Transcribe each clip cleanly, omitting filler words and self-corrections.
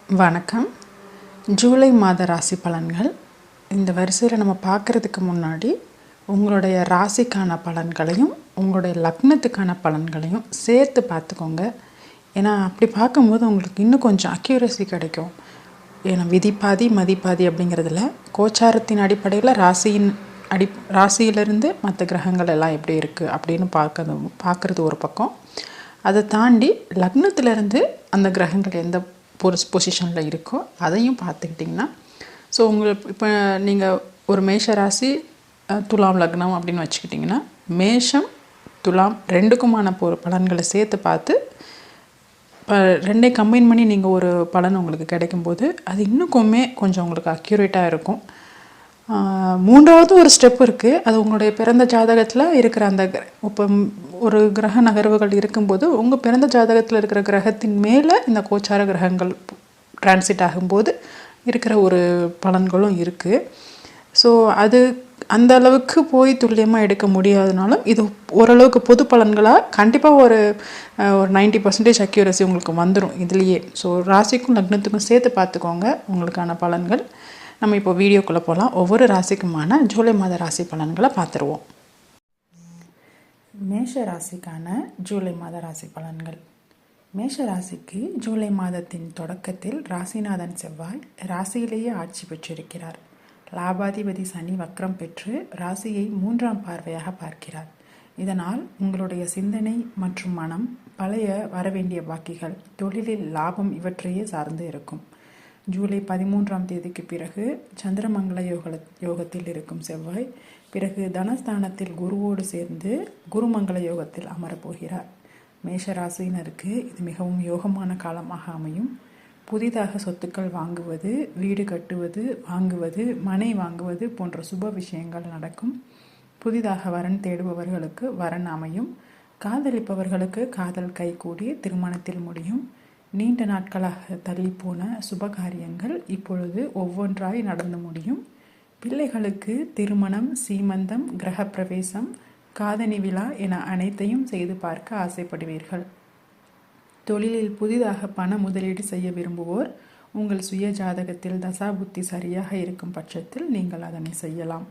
வணக்கம். ஜூலை மாத ராசி பலன்கள். இந்த வரிசையில் நம்ம பார்க்குறதுக்கு முன்னாடி உங்களுடைய ராசிக்கான பலன்களையும் உங்களுடைய லக்னத்துக்கான பலன்களையும் சேர்த்து பார்த்துக்கோங்க. ஏன்னா அப்படி பார்க்கும்போது உங்களுக்கு இன்னும் கொஞ்சம் அக்யூரசி கிடைக்கும். ஏன்னா விதிப்பாதி மதிப்பாதி அப்படிங்கிறதுல கோச்சாரத்தின் அடிப்படையில் ராசியிலிருந்து மற்ற கிரகங்கள் எல்லாம் எப்படி இருக்குது அப்படின்னு பார்க்குறது ஒரு பக்கம். அதை தாண்டி லக்னத்திலேருந்து அந்த கிரகங்கள் எந்த பொசிஷனில் இருக்கோ அதையும் பார்த்துக்கிட்டிங்கன்னா, ஸோ உங்களுக்கு இப்போ நீங்கள் ஒரு மேஷ ராசி துலாம் லக்னம் அப்படின்னு வச்சுக்கிட்டிங்கன்னா, மேஷம் துலாம் ரெண்டுக்குமான பலன்களை சேர்த்து பார்த்து ரெண்டையும் கம்பைன் பண்ணி நீங்கள் ஒரு பலன் உங்களுக்கு கிடைக்கும்போது அது இன்னுமே கொஞ்சம் உங்களுக்கு அக்யூரேட்டாக இருக்கும். மூன்றாவது ஒரு ஸ்டெப் இருக்குது. அது உங்களுடைய பிறந்த ஜாதகத்தில் இருக்கிற அந்த இப்போ ஒரு கிரக நகர்வுகள் இருக்கும்போது உங்கள் பிறந்த ஜாதகத்தில் இருக்கிற கிரகத்தின் மேலே இந்த கோச்சார கிரகங்கள் டிரான்சிட் ஆகும்போது இருக்கிற ஒரு பலன்களும் இருக்குது. ஸோ அது அந்த அளவுக்கு போய் துல்லியமாக எடுக்க முடியாதனாலும் இது ஓரளவுக்கு பொது பலன்களாக கண்டிப்பாக ஒரு 90% அக்யூரசி உங்களுக்கு வந்துடும் இதுலேயே. ஸோ ராசிக்கும் லக்னத்துக்கும் சேர்த்து பார்த்துக்கோங்க உங்களுக்கான பலன்கள். நம்ம இப்போ வீடியோக்குள்ளே போகலாம். ஒவ்வொரு ராசிக்குமான ஜூலை மாத ராசி பலன்களை பார்த்துருவோம். மேஷ ராசிக்கான ஜூலை மாத ராசி பலன்கள். மேஷ ராசிக்கு ஜூலை மாதத்தின் தொடக்கத்தில் ராசிநாதன் செவ்வாய் ராசியிலேயே ஆட்சி பெற்றிருக்கிறார். லாபாதிபதி சனி வக்ரம் பெற்று ராசியை 3ஆம் பார்வையாக பார்க்கிறார். இதனால் உங்களுடைய சிந்தனை மற்றும் மனம் பழைய வரவேண்டிய பாக்கிகள், தொழிலில் லாபம் இவற்றையே சார்ந்து இருக்கும். ஜூலை 13ஆம் தேதிக்கு பிறகு சந்திரமங்கல யோகத்தில் இருக்கும் செவ்வாய் பிறகு தனஸ்தானத்தில் குருவோடு சேர்ந்து குருமங்கல யோகத்தில் அமரப்போகிறார். மேஷராசினருக்கு இது மிகவும் யோகமான காலமாக அமையும். புதிதாக சொத்துக்கள் வாங்குவது, வீடு கட்டுவது, வாங்குவது, மனை வாங்குவது போன்ற சுப விஷயங்கள் நடக்கும். புதிதாக வரன் தேடுபவர்களுக்கு வரன் அமையும். காதலிப்பவர்களுக்கு காதல் கைகூடி திருமணத்தில் முடியும். நீண்ட நாட்களாக தள்ளிப்போன சுபகாரியங்கள் இப்பொழுது ஒவ்வொன்றாய் நடந்து முடியும். பிள்ளைகளுக்கு திருமணம், சீமந்தம், கிரகப்பிரவேசம், காதணி விழா என அனைத்தையும் செய்து பார்க்க ஆசைப்படுவீர்கள். தொழிலில் புதிதாக பண முதலீடு செய்ய விரும்புவோர் உங்கள் சுய ஜாதகத்தில் தசாபுத்தி சரியாக இருக்கும் பட்சத்தில் நீங்கள் அதனை செய்யலாம்.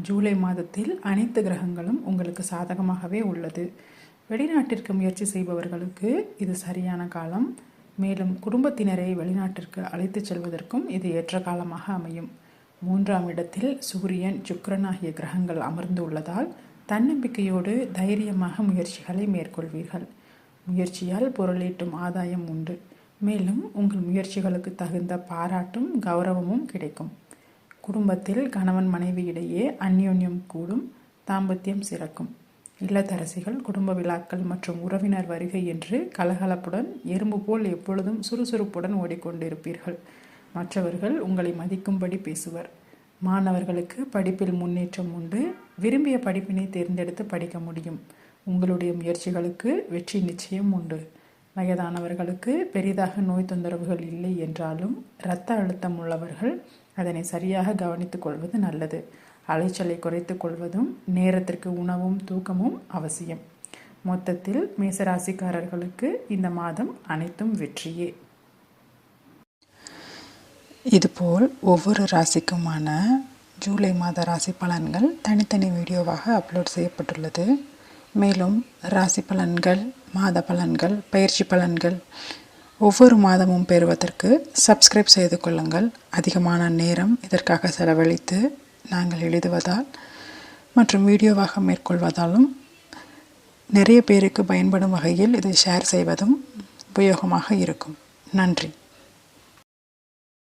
ஜூலை மாதத்தில் அனைத்து கிரகங்களும் உங்களுக்கு சாதகமாகவே உள்ளது. வெளிநாட்டிற்கு முயற்சி செய்பவர்களுக்கு இது சரியான காலம். மேலும் குடும்பத்தினரை வெளிநாட்டிற்கு அழைத்து செல்வதற்கும் இது ஏற்ற காலமாக அமையும். 3ஆம் இடத்தில் சூரியன், சுக்கிரன் ஆகிய கிரகங்கள் அமர்ந்து உள்ளதால் தன்னம்பிக்கையோடு தைரியமாக முயற்சிகளை மேற்கொள்வீர்கள். முயற்சியால் பொருளீட்டும் ஆதாயம் உண்டு. மேலும் உங்கள் முயற்சிகளுக்கு தகுந்த பாராட்டும் கௌரவமும் கிடைக்கும். குடும்பத்தில் கணவன் மனைவி இடையே அந்யோன்யம் கூடும். தாம்பத்தியம் சிறக்கும். இல்லத்தரசிகள் குடும்ப விழாக்கள் மற்றும் உறவினர் வருகை என்று கலகலப்புடன் எறும்பு போல் எப்பொழுதும் சுறுசுறுப்புடன் ஓடிக்கொண்டிருப்பீர்கள். மற்றவர்கள் உங்களை மதிக்கும்படி பேசுவர். மாணவர்களுக்கு படிப்பில் முன்னேற்றம் உண்டு. விரும்பிய படிப்பினை தேர்ந்தெடுத்து படிக்க முடியும். உங்களுடைய முயற்சிகளுக்கு வெற்றி நிச்சயம் உண்டு. வயதானவர்களுக்கு பெரிதாக நோய் தொந்தரவுகள் இல்லை என்றாலும் இரத்த அழுத்தம் உள்ளவர்கள் அதனை சரியாக கவனித்துக் கொள்வது நல்லது. அலைச்சலை குறைத்து கொள்வதும் நேரத்திற்கு உணவும் தூக்கமும் அவசியம். மொத்தத்தில் மேசராசிக்காரர்களுக்கு இந்த மாதம் அனைத்தும் வெற்றியே. இதுபோல் ஒவ்வொரு ராசிக்குமான ஜூலை மாத ராசி பலன்கள் தனித்தனி வீடியோவாக அப்லோட் செய்யப்பட்டுள்ளது. மேலும் ராசி பலன்கள், மாத பலன்கள், பயிற்சி பலன்கள் ஒவ்வொரு மாதமும் பெறுவதற்கு சப்ஸ்கிரைப் செய்து கொள்ளுங்கள். அதிகமான நேரம் இதற்காக செலவழித்து நாங்கள் எழுதுவதால் மற்றும் வீடியோவாக மேற்கொள்வதாலும் நிறைய பேருக்கு பயன்படும் வகையில் இதை ஷேர் செய்வதும் உபயோகமாக இருக்கும். நன்றி.